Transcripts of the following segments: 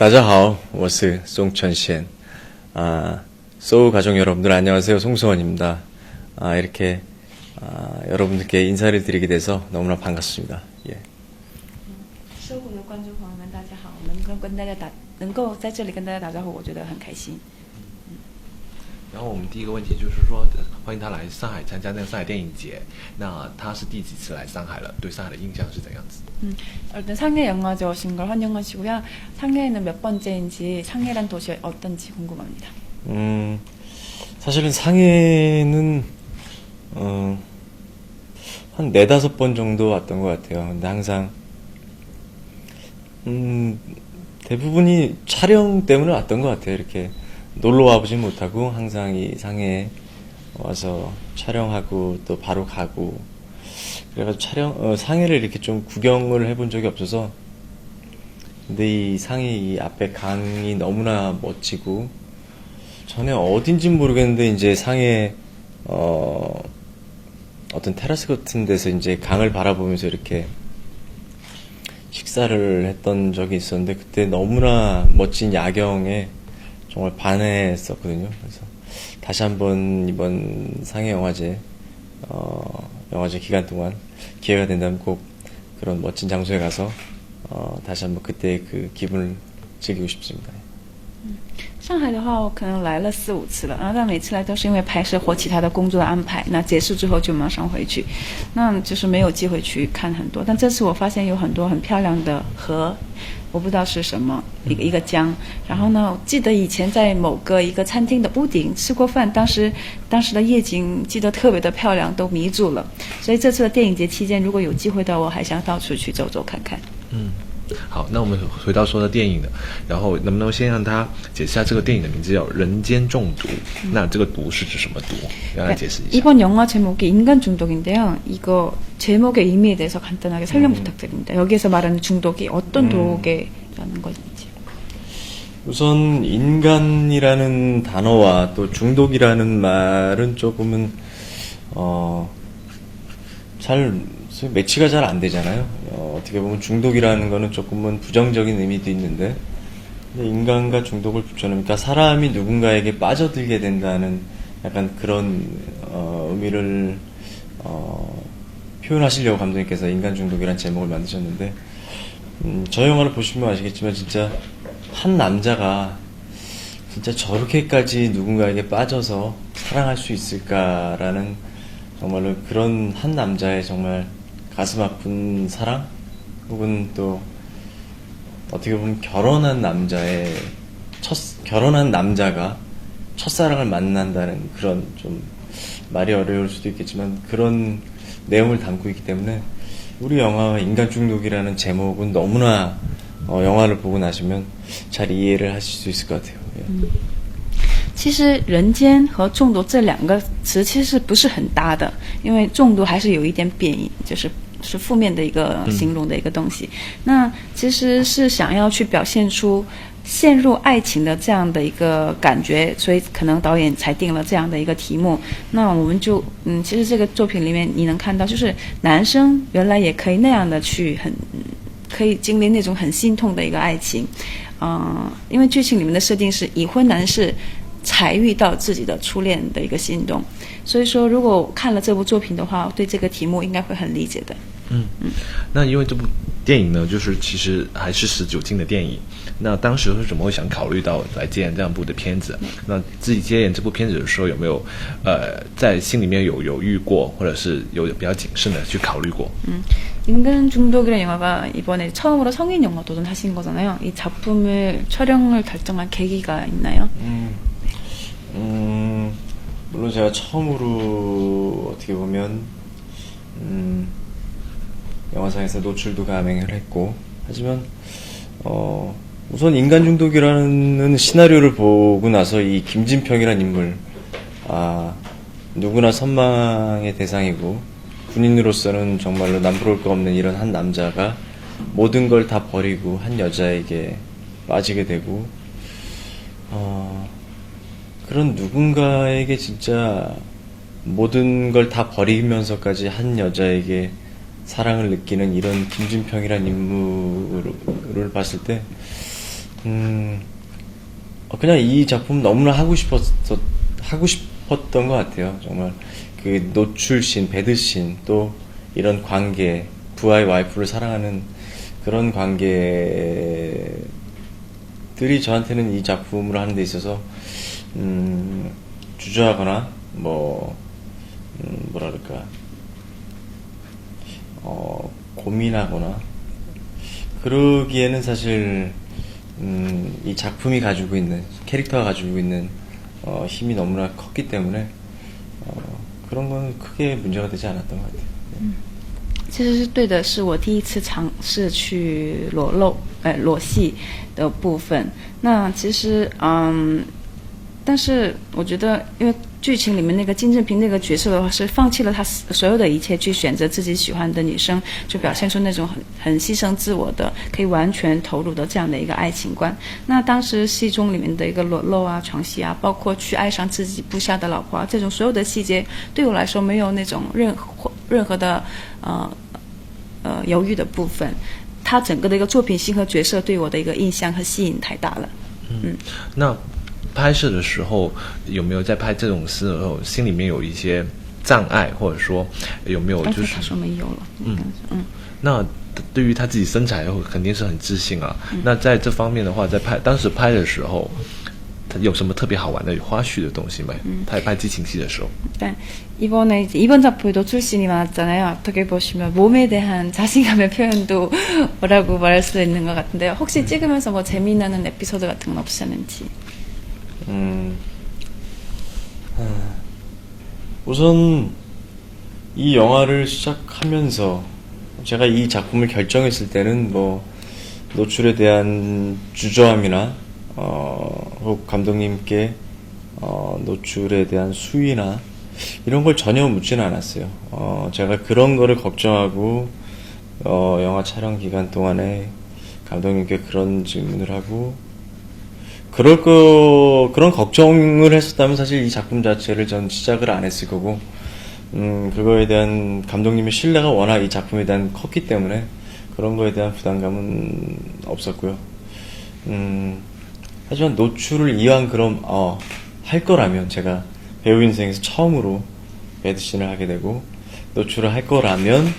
大家好,我是송천시엔. 소우 가족 여러분들 안녕하세요. 송수원입니다. 이렇게 여러분들께 인사를 드리게 돼서 너무나 반갑습니다. 예. 收获的观众朋友们，大家好！我能够在这里跟大家打招呼，我觉得很开心。然后我们第一个问题就是说，欢迎他来上海参加那个上海电影节。那他是第几次来上海了？对上海的印象是怎样子？ 일단 상해 영화제 오신 걸 환영하시고요. 상해는 몇 번째인지, 상해란 도시 어떤지 궁금합니다. 사실은 상해는 한 4-5번 정도 왔던 것 같아요. 근데 항상 대부분이 촬영 때문에 왔던 것 같아요. 이렇게 놀러 와보진 못하고 항상 이 상해에 와서 촬영하고 또 바로 가고 그래가지고 상해를 이렇게 좀 구경을 해본 적이 없어서. 근데 이 상해 이 앞에 강이 너무나 멋지고 전에 어딘진 모르겠는데 이제 상해 어떤 테라스 같은 데서 이제 강을 바라보면서 이렇게 식사를 했던 적이 있었는데 그때 너무나 멋진 야경에 정말 반했었거든요. 그래서 다시 한번 이번 상해 영화제 기간 동안 기회가 된다면 꼭 그런 멋진 장소에 가서 다시 한번 그때 그 기분을 즐기고 싶습니다. 上海的话，我可能来了4-5次了，然后但每次来都是因为拍摄或其他的工作的安排，那结束之后就马上回去，那就是没有机会去看很多。但这次我发现有很多很漂亮的河，我不知道是什么，一个江。然后呢，我记得以前在一个餐厅的屋顶吃过饭，当时的夜景记得特别的漂亮，都迷住了。所以这次的电影节期间，如果有机会的，我还想到处去走走看看。好，那我们回到说的电影的，然后能不能先让他解释一下这个电影的名字叫《人间中毒》？那这个毒是指什么毒？让他解释一下。 이번 영화 제목이 인간 중독인데요. 이거 제목의 의미에 대해서 간단하게 설명 부탁드립니다. 여기에서 말하는 중독이 어떤 독에라는 것인지. 우선 인간이라는 단어와 또 중독이라는 말은 조금은 매치가 잘 안 되잖아요. 어떻게 보면 중독이라는 거는 조금은 부정적인 의미도 있는데 인간과 중독을 붙여놓으니까 사람이 누군가에게 빠져들게 된다는 약간 그런 의미를 표현하시려고 감독님께서 인간 중독이라는 제목을 만드셨는데 저 영화를 보시면 아시겠지만 진짜 한 남자가 진짜 저렇게까지 누군가에게 빠져서 사랑할 수 있을까라는 정말로 그런 한 남자의 정말 가슴 아픈 사랑 혹은 또 어떻게 보면 결혼한 남자가 첫사랑을 만난다는 그런 좀 말이 어려울 수도 있겠지만 그런 내용을 담고 있기 때문에 우리 영화 인간 중독이라는 제목은 너무나 영화를 보고 나시면 잘 이해를 하실 수 있을 것 같아요. 예. 其实人间和中毒这2个词其实不是很搭的，因为中毒还是有一点贬义，是负面的一个形容的一个东西。那其实是想要去表现出陷入爱情的这样的一个感觉，所以可能导演才定了这样的一个题目。那我们就其实这个作品里面你能看到，就是男生原来也可以那样的去可以经历那种很心痛的一个爱情。因为剧情里面的设定是已婚男士才遇到自己的初恋的一个心动，所以说如果看了这部作品的话，对这个题目应该会很理解的。那因为这部电影呢，就是其实还是19禁的电影。那当时是怎么会想考虑到来接演这样部的片子？那自己接演这部片子的时候，有没有在心里面有犹豫过，或者是有比较谨慎的去考虑过？ 인간 중독이라는 영화가 이번에 처음으로 성인 영화 도전하신 거잖아요. 이 작품을 촬영을 결정한 계기가 있나요? 물론 제가 처음으로 어떻게 보면 영화상에서 노출도 감행을 했고 하지만 우선 인간 중독이라는 시나리오를 보고 나서 이 김진평이라는 인물 누구나 선망의 대상이고 군인으로서는 정말로 남부러울 거 없는 이런 한 남자가 모든 걸 다 버리고 한 여자에게 빠지게 되고 그런 누군가에게 진짜 모든 걸 다 버리면서까지 한 여자에게 사랑을 느끼는 이런 김진평이라는 인물을 봤을 때 그냥 이 작품 너무나 하고 싶었던 것 같아요. 정말 그 노출신, 배드신, 또 이런 관계, 부하의 와이프를 사랑하는 그런 관계들이 저한테는 이 작품을 하는 데 있어서 주저하거나 뭐랄까 고민하거나 그러기에는 사실 이 작품이 가지고 있는 캐릭터가 가지고 있는 힘이 너무나 컸기 때문에 그런 건 크게 문제가 되지 않았던 것 같아요. 其实是对的，是我第一次尝试去裸戏的部分。那其实但是我觉得，因为剧情里面那个金正平那个角色的话，是放弃了他所有的一切，去选择自己喜欢的女生，就表现出那种很牺牲自我的，可以完全投入的这样的一个爱情观。那当时戏中里面的一个裸露啊、床戏啊，包括去爱上自己部下的老婆啊，这种所有的细节，对我来说没有那种任何的犹豫的部分。他整个的一个作品性和角色对我的一个印象和吸引太大了。那拍摄的时候有没有在拍这种戏的时候心里面有一些障碍，或者说有没有就是他说没有了。那对于他自己身材肯定是很自信啊。那在这方面的话，当时拍的时候，他有什么特别好玩的花絮的东西没？拍激情戏的时候。 이번에 이제 이번 작품에도 출신이 많았잖아요. 어떻게 보시면 몸에 대한 자신감의 표현도 뭐라고 말할 수 있는 것 같은데요. 혹시 찍으면서 뭐 재미나는 에피소드 같은 건 없으셨는지? 우선 이 영화를 시작하면서 제가 이 작품을 결정했을 때는 뭐 노출에 대한 주저함이나 혹 감독님께 노출에 대한 수위나 이런 걸 전혀 묻지는 않았어요. 제가 그런 거를 걱정하고 영화 촬영 기간 동안에 감독님께 그런 질문을 하고 그런 걱정을 했었다면 사실 이 작품 자체를 전 시작을 안 했을 거고 그거에 대한 감독님의 신뢰가 워낙 이 작품에 대한 컸기 때문에 그런 거에 대한 부담감은 없었고요. 하지만 노출을 이왕 그럼 할 거라면 제가 배우 인생에서 처음으로 배드신을 하게 되고 노출을 할 거라면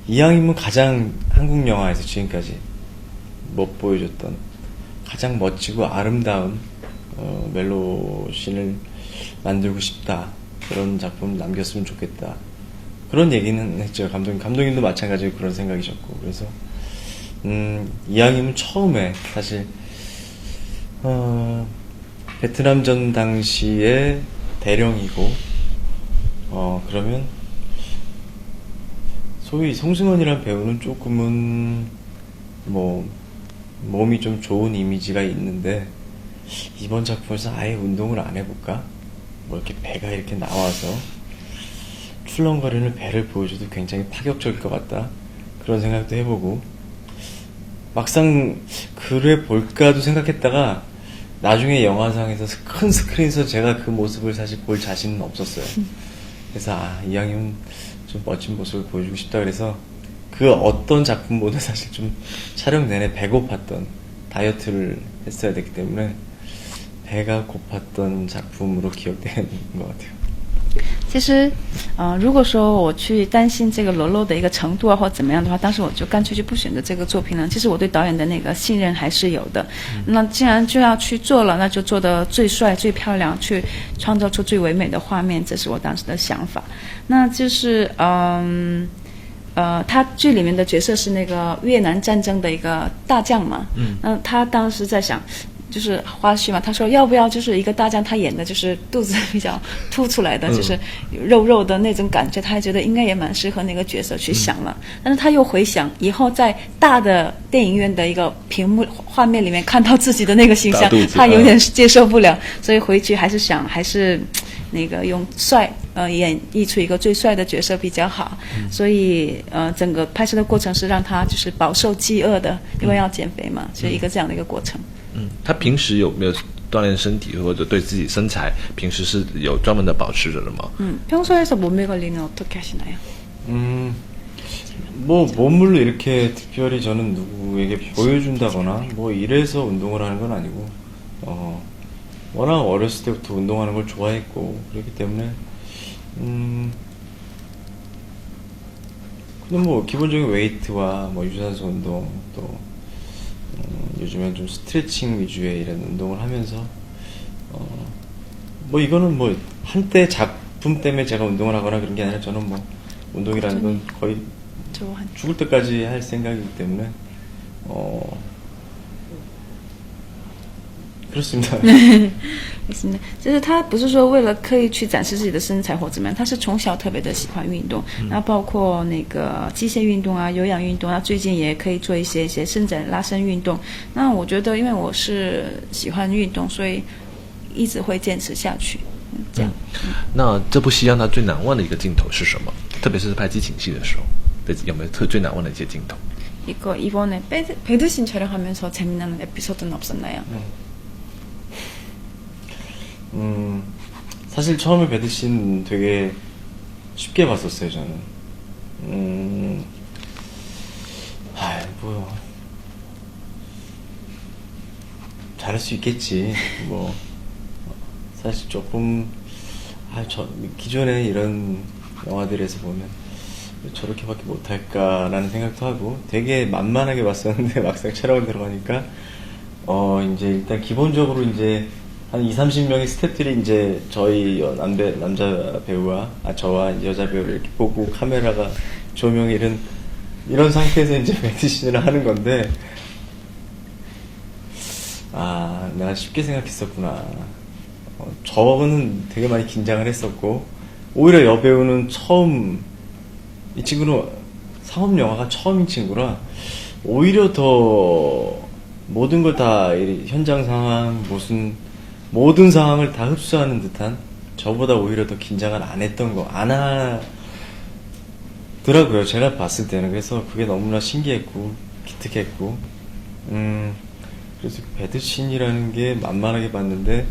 이왕이면 가장 한국 영화에서 지금까지 못 보여줬던 가장 멋지고 아름다운 멜로신을 만들고 싶다. 그런 작품 남겼으면 좋겠다. 그런 얘기는 했죠. 감독님도 마찬가지로 그런 생각이셨고. 그래서 이왕이면 처음에 사실 베트남전 당시에 대령이고 그러면 소위 송승헌이란 배우는 조금은 몸이 좀 좋은 이미지가 있는데 이번 작품에서 아예 운동을 안 해볼까? 뭐 이렇게 배가 이렇게 나와서 출렁거리는 배를 보여줘도 굉장히 파격적일 것 같다. 그런 생각도 해보고 막상 그래 볼까도 생각했다가 나중에 영화상에서 큰 스크린에서 제가 그 모습을 사실 볼 자신은 없었어요. 그래서 이왕이면 좀 멋진 모습을 보여주고 싶다 그래서 그 어떤 작품보다 사실 좀 촬영 내내 배고팠던 다이어트를 했어야 됐기 때문에 배가 고팠던 작품으로 기억되는 것 같아요. 其实，如果说我去担心这个裸露的一个程度啊，或怎么样的话，当时我就干脆就不选择这个作品了。其实我对导演的那个信任还是有的。那既然就要去做了，那就做得最帅、最漂亮，去创造出最唯美的画面，这是我当时的想法。那就是他剧里面的角色是那个越南战争的一个大将嘛。那他当时在想。就是花絮嘛，他说要不要就是一个大将，他演的就是肚子比较凸出来的，就是肉肉的那种感觉，他还觉得应该也蛮适合那个角色去想了。但是他又回想以后在大的电影院的一个屏幕画面里面看到自己的那个形象，他有点接受不了，所以回去还是那个用帅演绎出一个最帅的角色比较好。所以整个拍摄的过程是让他就是饱受饥饿的，因为要减肥嘛，所以一个这样的一个过程。他平时有没有锻炼身体或者对自己身材平时是有专门的保持着的吗？ 평소에서 몸매 관리는 어떻게 하시나요? 뭐 몸을 이렇게 특별히 저는 누구에게 보여준다거나 뭐 이래서 운동을 하는 건 아니고 워낙 어렸을 때부터 운동하는 걸 좋아했고 그렇기 때문에 그냥 뭐 기본적인 웨이트와 뭐 유산소 운동 또 요즘엔 좀 스트레칭 위주의 이런 운동을 하면서 뭐 이거는 뭐 한때 작품 때문에 제가 운동을 하거나 그런 게 아니라 저는 뭐 운동이라는 건 거의 좋아한. 죽을 때까지 할 생각이기 때문에 그렇습니다. 就是他不是说为了刻意去展示自己的身材或怎么样，他是从小特别的喜欢运动，那包括那个机械运动啊、有氧运动啊，最近也可以做一些伸展拉伸运动。那我觉得，因为我是喜欢运动，所以一直会坚持下去。这样。那这部戏让他最难忘的一个镜头是什么？特别是拍激情戏的时候，有没有最难忘的一些镜头？ 이거 이번에 배드신 촬영하면서 재미나는 에피소드는 없었나요? 사실 처음에 배드신 되게 쉽게 봤었어요, 저는. 뭐, 잘할 수 있겠지. 뭐, 사실 조금, 기존에 이런 영화들에서 보면 저렇게밖에 못할까라는 생각도 하고 되게 만만하게 봤었는데 막상 촬영을 들어가니까, 이제 일단 기본적으로 이제 한 20-30명의 스태프들이 이제 저희 남자 배우와 저와 이제 여자 배우를 이렇게 보고 카메라가 조명이 이런 상태에서 이제 배드신을 하는 건데 내가 쉽게 생각했었구나. 저는 되게 많이 긴장을 했었고 오히려 여배우는 이 친구는 상업 영화가 처음인 친구라 오히려 더 모든 걸 다 현장 상황 모든 상황을 다 흡수하는 듯한 저보다 오히려 더 긴장을 안 하더라고요. 제가 봤을 때는. 그래서 그게 너무나 신기했고 기특했고 그래서 배드신이라는 게 만만하게 봤는데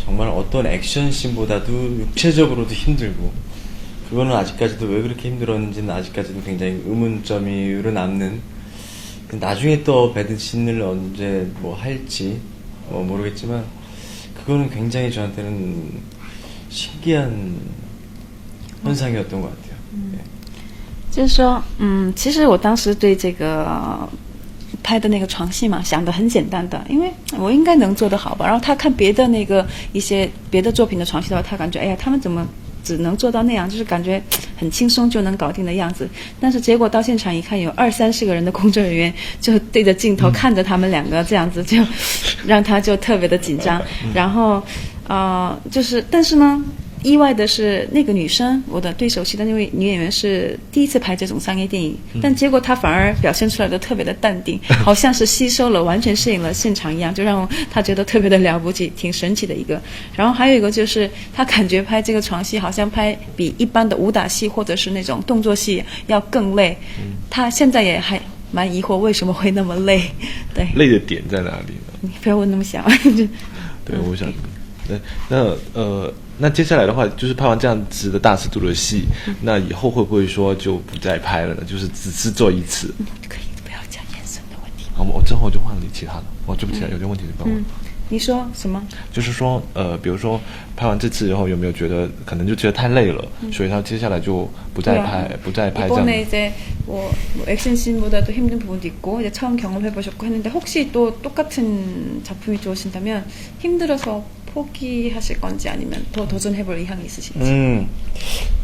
정말 어떤 액션씬보다도 육체적으로도 힘들고 그거는 아직까지도 왜 그렇게 힘들었는지는 아직까지도 굉장히 의문점으로 남는 나중에 또 배드신을 언제 뭐 할지 모르겠지만 그거는 굉장히 저한테는 신기한 현상이었던 것 같아요. 就是说，其实我当时对这个拍的那个床戏嘛，想的很简单的，因为我应该能做得好吧。然后他看别的一些别的作品的床戏的话，他感觉哎呀，他们怎么只能做到那样，就是感觉很轻松就能搞定的样子。但是结果到现场一看，有20-30个人的工作人员就对着镜头看着他们两个这样子，就让他就特别的紧张。然后但是呢。意外的是，那个女生，我的对手戏的那位女演员是第一次拍这种商业电影，但结果她反而表现出来的特别的淡定，好像是吸收了，完全适应了现场一样，就让她觉得特别的了不起，挺神奇的一个。然后还有一个就是，她感觉拍这个床戏好像拍比一般的武打戏或者是那种动作戏要更累。她现在也还蛮疑惑为什么会那么累。对，累的点在哪里呢？你不要问那么小。对，我想，那接下来的话，就是拍完这样子的大尺度的戏，那以后会不会说就不再拍了呢？就是只是做一次。可以不要讲眼神的问题。好，我之后就换你其他的。对不起，有些问题你帮我。你说什么？就是说，比如说拍完这次以后，有没有觉得可能就觉得太累了，所以他接下来就不再拍这样。 이번에 이제 뭐 액션씬보다도 힘든 부분도 있고 이제 처음 경험해보셨고 했는데 혹시 또 똑같은 작품이 좋으신다면 힘들어서 포기하실 건지 아니면 더 도전해볼 의향이 있으신지?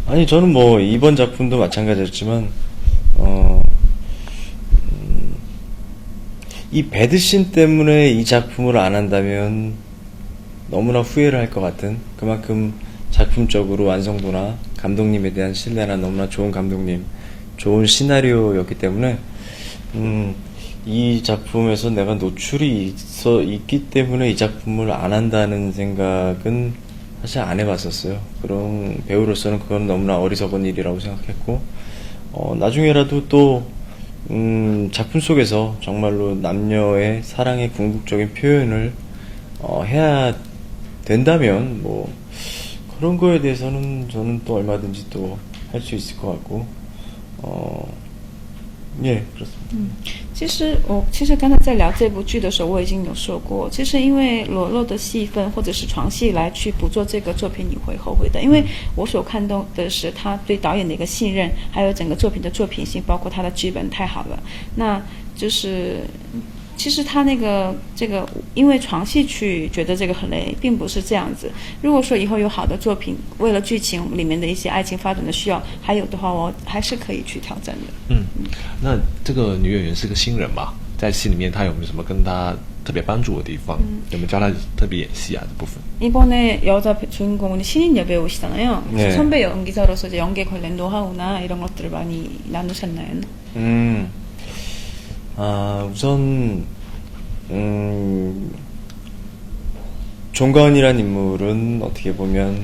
아니 저는 뭐 이번 작품도 마찬가지였지만 이 배드신 때문에 이 작품을 안 한다면 너무나 후회를 할 것 같은 그만큼 작품적으로 완성도나 감독님에 대한 신뢰나 너무나 좋은 감독님, 좋은 시나리오였기 때문에 이 작품에서 내가 노출이 있기 때문에 이 작품을 안 한다는 생각은 사실 안 해봤었어요. 그런 배우로서는 그건 너무나 어리석은 일이라고 생각했고 나중에라도 또 작품 속에서 정말로 남녀의 사랑의 궁극적인 표현을 해야 된다면 뭐 그런 거에 대해서는 저는 또 얼마든지 또 할 수 있을 것 같고 예, 그렇습니다. 其实刚才在聊这部剧的时候，我已经有说过，其实因为裸露的戏份或者是床戏来去捕捉这个作品，你会后悔的。因为我所看到的是他对导演的一个信任，还有整个作品的作品性，包括他的剧本太好了。那就是其实他这个因为床戏去觉得这个很累，并不是这样子。如果说以后有好的作品，为了剧情里面的一些爱情发展的需要，还有的话，我还是可以去挑战的。那这个女演员是个新人嘛，在戏里面她有没有什么跟她特别帮助的地方？有没有教她特别演戏啊这部分？ 이번에 여자 주인공은 신인 여배우시잖아요. 네. 선배 연기자로서 이제 연기 관련 노하우나 이런 것들을 많이 나누셨나요? 우선 종가은이란 인물은 어떻게 보면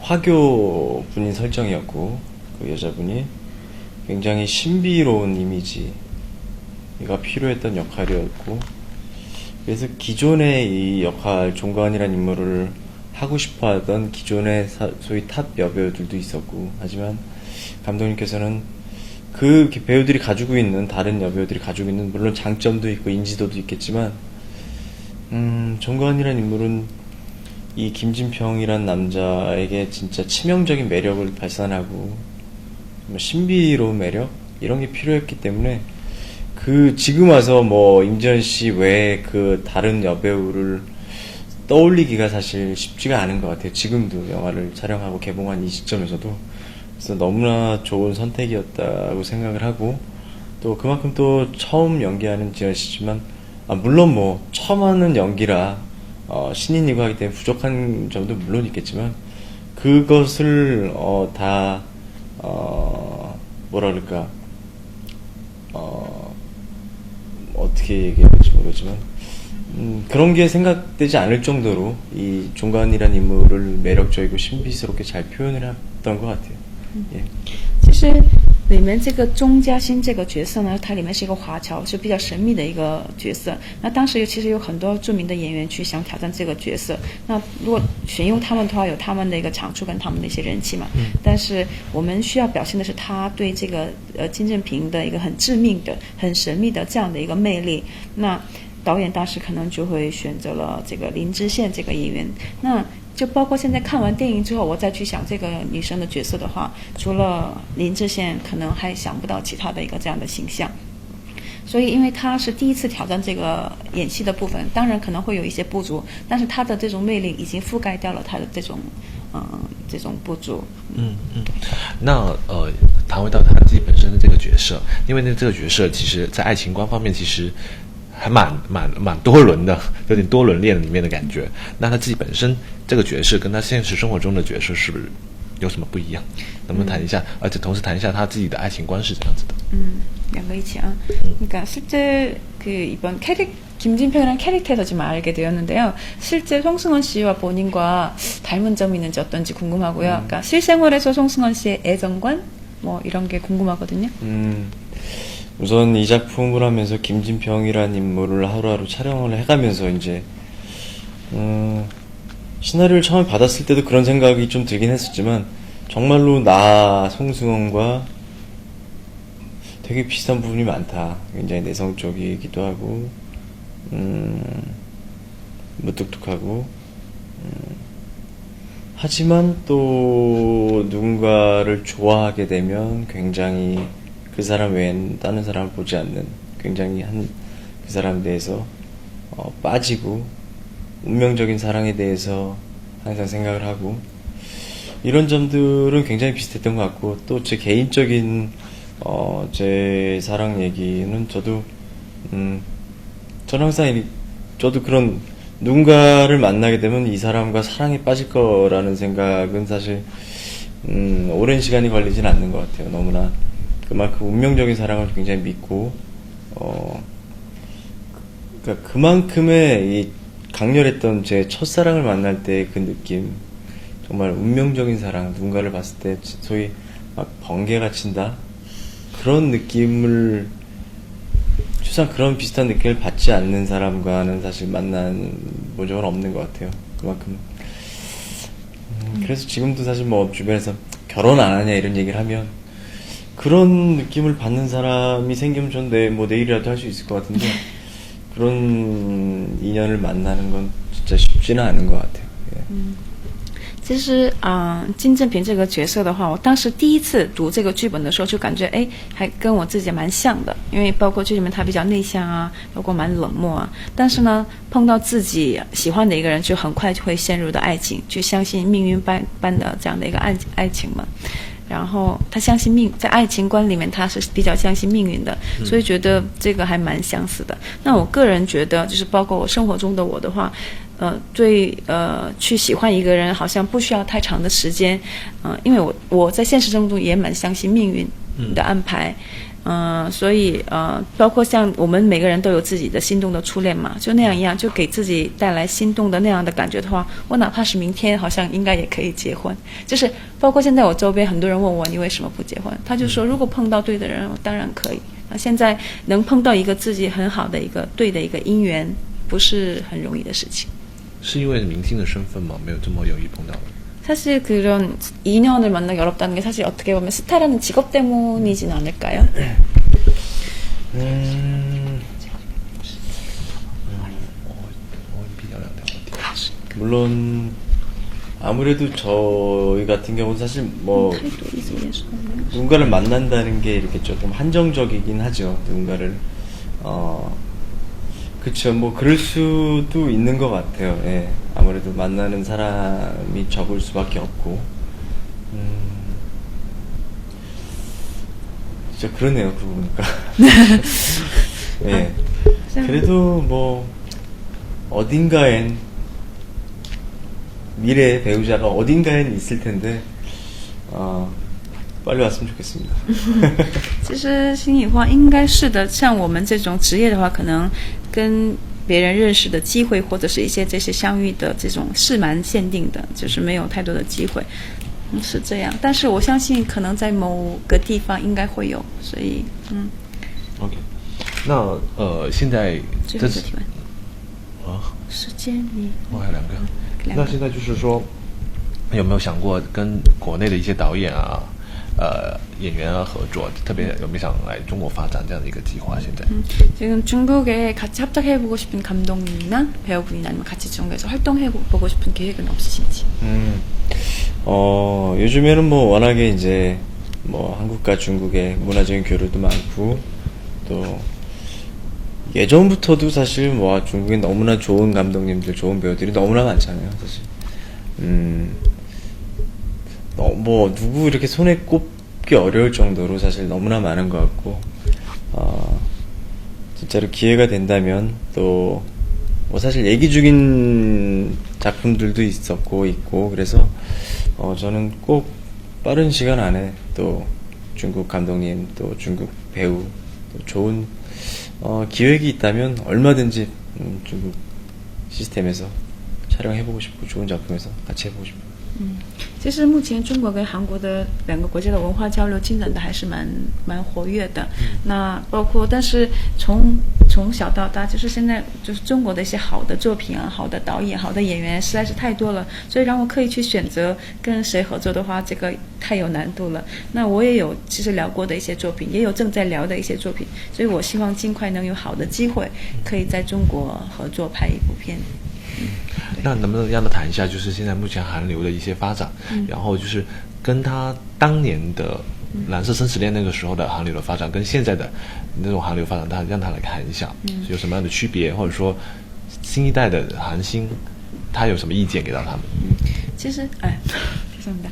화교 분인 설정이었고 그 여자분이 굉장히 신비로운 이미지가 필요했던 역할이었고 그래서 기존의 이 역할 종가은이란 인물을 하고 싶어하던 기존의 소위 탑 여배우들도 있었고 하지만 감독님께서는 그 배우들이 가지고 있는 다른 여배우들이 가지고 있는 물론 장점도 있고 인지도도 있겠지만 종가은이란 인물은 이 김진평이란 남자에게 진짜 치명적인 매력을 발산하고 신비로운 매력 이런 게 필요했기 때문에 그 지금 와서 뭐 임지연 씨 외에 그 다른 여배우를 떠올리기가 사실 쉽지가 않은 것 같아요. 지금도 영화를 촬영하고 개봉한 이 시점에서도 그래서 너무나 좋은 선택이었다고 생각을 하고 또 그만큼 또 처음 연기하는 지연 씨지만 물론 뭐 처음 하는 연기라 신인이고 하기 때문에 부족한 점도 물론 있겠지만 그것을 다 뭐라 그럴까 어떻게 얘기해야 될지 모르지만 그런 게 생각되지 않을 정도로 이 종간이라는 인물을 매력적이고 신비스럽게 잘 표현을 했던 것 같아요. 예. 其实里面这个钟嘉欣这个角色呢，它里面是一个华侨，是比较神秘的一个角色。那当时其实有很多著名的演员去想挑战这个角色。那如果选用他们的话，有他们的一个长处跟他们的一些人气嘛。但是我们需要表现的是他对这个金正平的一个很致命的、很神秘的这样的一个魅力。那导演当时可能就会选择了这个林知县这个演员。那就包括现在看完电影之后，我再去想这个女生的角色的话，除了林志宪，可能还想不到其他的一个这样的形象。所以，因为她是第一次挑战这个演戏的部分，当然可能会有一些不足，但是她的这种魅力已经覆盖掉了她的这种不足。那谈回到她自己本身的这个角色，因为呢这个角色其实在爱情观方面其实还蛮多轮的，有点多轮恋里面的感觉。那他自己本身这个角色跟他现实生活中的角色是不是有什么不一样？能不能谈一下？而且同时谈一下他自己的爱情观是怎样子的？两个一起啊。그러니까 실제 그 이번 김진평이라는 캐릭터에서 지금 알게 되었는데요. 실제 송승헌 씨와 본인과 닮은 점이 있는지 어떤지 궁금하고요. 그러니까 실생활에서 송승헌 씨의 애정관 뭐 이런 게 궁금하거든요. 우선 이 작품을 하면서 김진평이라는 인물을 하루하루 촬영을 해가면서 이제 시나리오를 처음에 받았을 때도 그런 생각이 좀 들긴 했었지만 정말로 나 송승헌과 되게 비슷한 부분이 많다. 굉장히 내성적이기도 하고 무뚝뚝하고 하지만 또 누군가를 좋아하게 되면 굉장히 그 사람 외엔 다른 사람을 보지 않는 굉장히 그 사람에 대해서 빠지고 운명적인 사랑에 대해서 항상 생각을 하고 이런 점들은 굉장히 비슷했던 것 같고 또 제 개인적인 제 사랑 얘기는 저도 저는 항상 저도 그런 누군가를 만나게 되면 이 사람과 사랑에 빠질 거라는 생각은 사실 오랜 시간이 걸리진 않는 것 같아요. 너무나 그만큼 운명적인 사랑을 굉장히 믿고 그러니까 그만큼의 이 강렬했던 제 첫사랑을 만날 때 그 느낌 정말 운명적인 사랑 누군가를 봤을 때 소위 막 번개가 친다 그런 느낌을 추상 그런 비슷한 느낌을 받지 않는 사람과는 사실 만난 본 적은 없는 것 같아요. 그만큼 그래서 지금도 사실 뭐 주변에서 결혼 안 하냐 이런 얘기를 하면 그런 느낌을 받는 사람이 생기면 전 내일이라도 할 수 있을 것 같은데 그런 인연을 만나는 건 진짜 쉽지는 않은 것 같아요. 예. 其实金正平这个角色的话，我当时第一次读这个剧本的时候，就感觉还跟我自己蛮像的，因为包括剧里面他比较内向啊，包括蛮冷漠啊。但是呢，碰到自己喜欢的一个人，就很快就会陷入的爱情，就相信命运般的这样的一个爱情嘛。然后他相信在爱情观里面他是比较相信命运的，所以觉得这个还蛮相似的。那我个人觉得，就是包括我生活中的我的话，去喜欢一个人好像不需要太长的时间，因为我在现实生活中也蛮相信命运的安排。所以包括像我们每个人都有自己的心动的初恋嘛，就那样一样，就给自己带来心动的那样的感觉的话，我哪怕是明天好像应该也可以结婚。就是包括现在我周边很多人问我你为什么不结婚，他就说如果碰到对的人我当然可以。现在能碰到一个自己很好的一个对的一个姻缘不是很容易的事情。是因为明星的身份吗？没有这么容易碰到。 사실 그런 인연을 만나기 어렵다는 게 사실 어떻게 보면 스타라는 직업 때문이진 않을까요? 물론 아무래도 저희 같은 경우는 사실 뭐 누군가를 만난다는 게 이렇게 조금 한정적이긴 하죠. 누군가를 그쵸, 뭐 그럴 수도 있는 것 같아요. 예. 아무래도 만나는 사람이 적을 수밖에 없고, 진짜 그러네요. 그러고 보니까. 예. 그래도 뭐 어딘가엔 미래의 배우자가 어딘가엔 있을 텐데, 빨리 왔으면 좋겠습니다. 其实心里话应该是的，像我们这种职业的话，可能跟别人认识的机会或者是一些这些相遇的这种是蛮限定的，就是没有太多的机会，是这样。但是我相信可能在某个地方应该会有，所以OK， 那现在最后一个提问时间我还有两个。那现在就是说，有没有想过跟国内的一些导演啊？ 演员啊合作，特别有没有想来中国发展这样的一个计划？现在 지금 중국에 같이 합작해보고 싶은 감독님이나 배우분이나 아니면 같이 중국에서 활동해보고 싶은 계획은 없으신지? 요즘에는 뭐 워낙에 이제 뭐 한국과 중국의 문화적인 교류도 많고 또 예전부터도 사실 뭐 중국에 너무나 좋은 감독님들, 좋은 배우들이 너무나 많잖아요, 사실. 뭐 누구 이렇게 손에 꼽기 어려울 정도로 사실 너무나 많은 것 같고 진짜로 기회가 된다면 또 뭐 사실 얘기 중인 작품들도 있고 그래서 저는 꼭 빠른 시간 안에 또 중국 감독님 또 중국 배우 또 좋은 기획이 있다면 얼마든지 중국 시스템에서 촬영해보고 싶고 좋은 작품에서 같이 해보고 싶어요. 其实目前中国跟韩国的两个国家的文化交流进展的还是蛮活跃的。那包括但是从小到大，就是现在就是中国的一些好的作品啊，好的导演、好的演员实在是太多了，所以让我刻意去选择跟谁合作的话，这个太有难度了。那我也有其实聊过的一些作品，也有正在聊的一些作品，所以我希望尽快能有好的机会，可以在中国合作拍一部片。那能不能让他谈一下，就是现在目前韩流的一些发展，然后就是跟他当年的蓝色生死恋那个时候的韩流的发展，跟现在的那种韩流发展，他让他来看一下，有什么样的区别，或者说新一代的韩星他有什么意见给到他们？其实죄송합니다.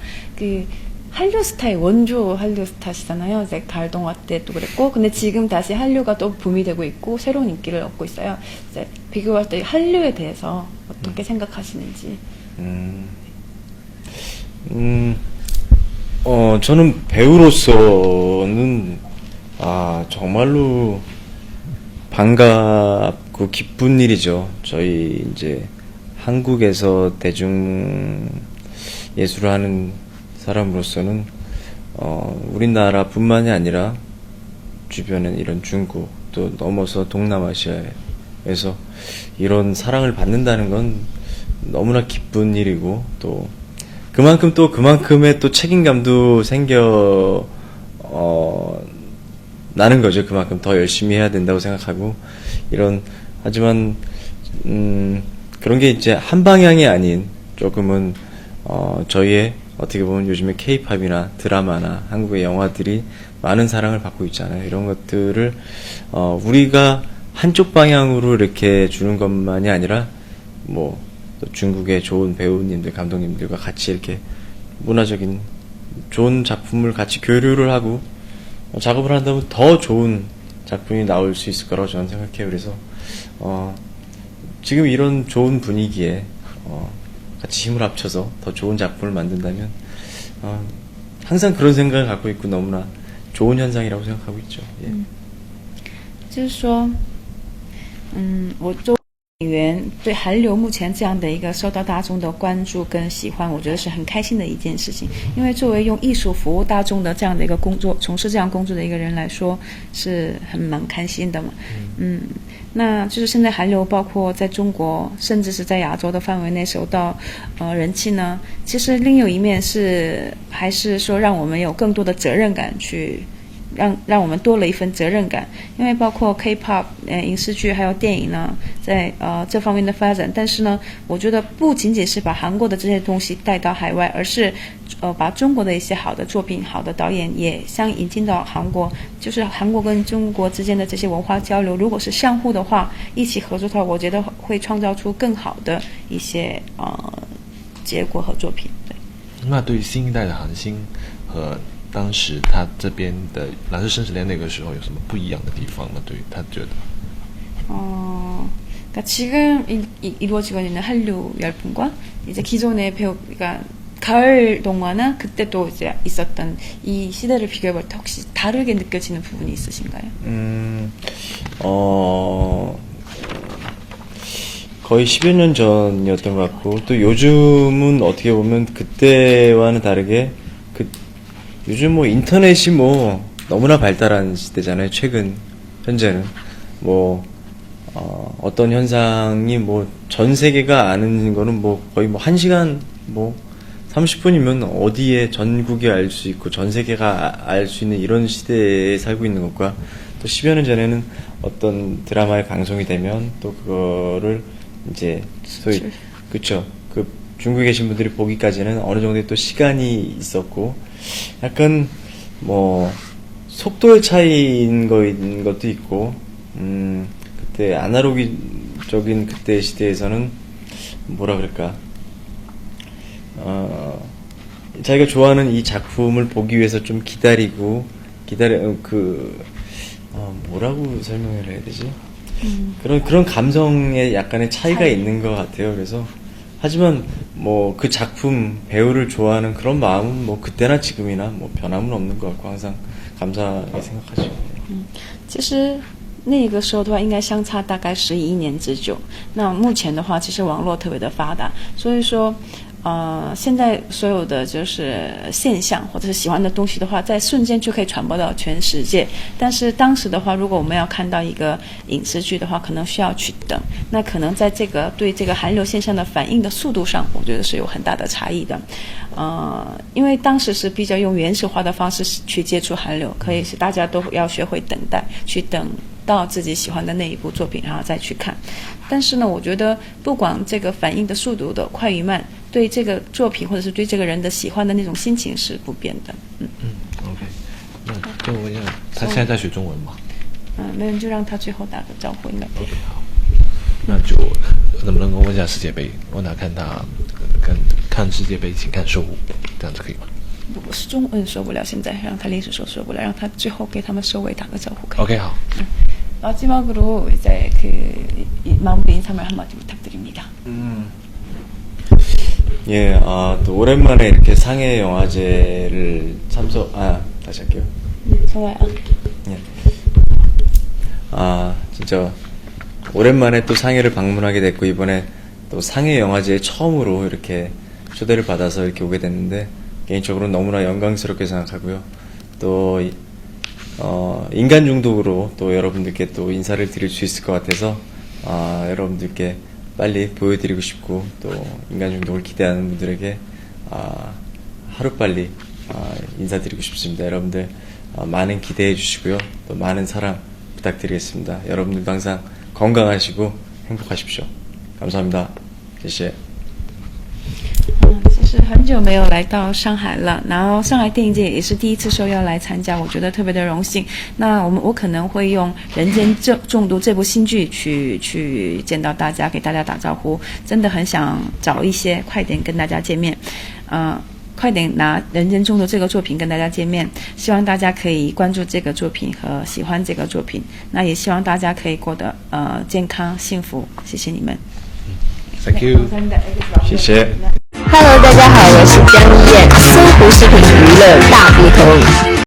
한류 스타의 원조 한류 스타시잖아요. 이제 가을동화 때도 그랬고, 근데 지금 다시 한류가 또 붐이 되고 있고 새로운 인기를 얻고 있어요. 이제 비교할 때 한류에 대해서 어떻게 생각하시는지? 저는 배우로서는 정말로 반갑고 기쁜 일이죠. 저희 이제 한국에서 대중 예술을 하는 사람으로서는 우리나라뿐만이 아니라 주변에 이런 중국 또 넘어서 동남아시아에서 이런 사랑을 받는다는 건 너무나 기쁜 일이고 또 그만큼의 또 책임감도 생겨 나는 거죠. 그만큼 더 열심히 해야 된다고 생각하고, 하지만, 그런 게 이제 한 방향이 아닌, 조금은, 저희의 어떻게 보면 요즘에 케이팝이나 드라마나 한국의 영화들이 많은 사랑을 받고 있잖아요. 이런 것들을, 우리가 한쪽 방향으로 이렇게 주는 것만이 아니라, 또 중국의 좋은 배우님들, 감독님들과 같이 이렇게 문화적인 좋은 작품을 같이 교류를 하고 작업을 한다면 더 좋은 작품이 나올 수 있을 거라고 저는 생각해요. 그래서 지금 이런 좋은 분위기에 같이 힘을 합쳐서 더 좋은 작품을 만든다면 항상 그런 생각을 갖고 있고 너무나 좋은 현상이라고 생각하고 있죠. 예. 就是说，我作为演员对韩流目前这样的一个受到大众的关注跟喜欢，我觉得是很开心的一件事情。因为作为用艺术服务大众的这样的一个工作，从事这样工作的一个人来说，是蛮开心的嘛。那就是现在韩流包括在中国，甚至是在亚洲的范围内受到人气呢。其实另有一面是，还是说让我们有更多的责任感去。让我们多了一份责任感，因为包括 K-pop 影视剧还有电影呢，在这方面的发展。但是呢，我觉得不仅仅是把韩国的这些东西带到海外，而是把中国的一些好的作品、好的导演也相引进到韩国。就是韩国跟中国之间的这些文化交流，如果是相互的话，一起合作的话，我觉得会创造出更好的一些结果和作品。对。那对于新一代的韩星和当时他这边的蓝色生死恋那个时候有什么不一样的地方呢？对于他觉得， 그러니까 지금 이루어지고 있는 한류 열풍과 이제 기존의 배우, 그러니까 가을 동화나 그때 또 이제 있었던 이 시대를 비교해볼 때 혹시 다르게 느껴지는 부분이 있으신가요? 거의 10여 년 전이었던 것 같고, 또 요즘은 어떻게 보면 그때와는 다르게 요즘 인터넷이 너무나 발달한 시대잖아요. 최근 현재는 어떤 현상이 전 세계가 아는 거는 거의 1시간 30분이면 어디에 전국이 알 수 있고 전 세계가 알 수 있는 이런 시대에 살고 있는 것과, 또 10여 년 전에는 어떤 드라마에 방송이 되면 또 그거를 이제 소위 그쵸, 그 중국에 계신 분들이 보기까지는 어느 정도의 또 시간이 있었고, 약간 속도의 차이인 것도 있고, 그때 아날로그적인 그때 시대에서는 뭐라 그럴까, 자기가 좋아하는 이 작품을 보기 위해서 좀 뭐라고 설명을 해야 되지? 그런 감성의 약간의 차이가 있는 것 같아요. 그래서 하지만 그 작품 배우를 좋아하는 그런 마음은 그때나 지금이나 변함은 없는 것 같고 항상 감사하게 생각하죠. 其实那个时候的话，应该相差大概11年之久。那目前的话，其实网络特别的发达，所以说。现在所有的就是现象或者是喜欢的东西的话，在瞬间就可以传播到全世界。但是当时的话，如果我们要看到一个影视剧的话，可能需要去等。那可能在对这个韩流现象的反应的速度上，我觉得是有很大的差异的。因为当时是比较用原始化的方式去接触韩流，可以是大家都要学会等待，去等到自己喜欢的那一部作品，然后再去看。但是呢，我觉得不管这个反应的速度的快与慢，对这个作品或者是对这个人的喜欢的那种心情是不变的。OK， 那就问一下，他现在在学中文吗？没人就让他最后打个招呼，应该。 OK， 好，那就能不能够问一下世界杯，问他看看世界杯，请看收舞，这样子可以吗？如果是中文受不了，现在让他临时说受不了，让他最后给他们收尾打个招呼。 OK， 好。 마지막으로 이제 마무리 인사말 한마디 부탁드립니다. 예, 또 오랜만에 이렇게 상해 영화제를 다시 할게요. 좋아요. 예. 진짜 오랜만에 또 상해를 방문하게 됐고, 이번에 또 상해 영화제에 처음으로 이렇게 초대를 받아서 이렇게 오게 됐는데, 개인적으로 너무나 영광스럽게 생각하고요. 또 인간 중독으로 또 여러분들께 또 인사를 드릴 수 있을 것 같아서 여러분들께 빨리 보여드리고 싶고, 또 인간 중독을 기대하는 분들에게 하루빨리 인사드리고 싶습니다. 여러분들 많은 기대해 주시고요. 또 많은 사랑 부탁드리겠습니다. 여러분들도 항상 건강하시고 행복하십시오. 감사합니다. 谢谢。 其实很久没有来到上海了，然后上海电影节也是第一次受邀来参加，我觉得特别的荣幸。那我可能会用《人间中毒》这部新剧去见到大家，给大家打招呼。真的很想早一些，快点跟大家见面，快点拿《人间中毒》这个作品跟大家见面。希望大家可以关注这个作品和喜欢这个作品。那也希望大家可以过得健康幸福。谢谢你们。 Thank you。谢谢。 Hello， 大家好，我是江一燕，搜狐视频娱乐大不同。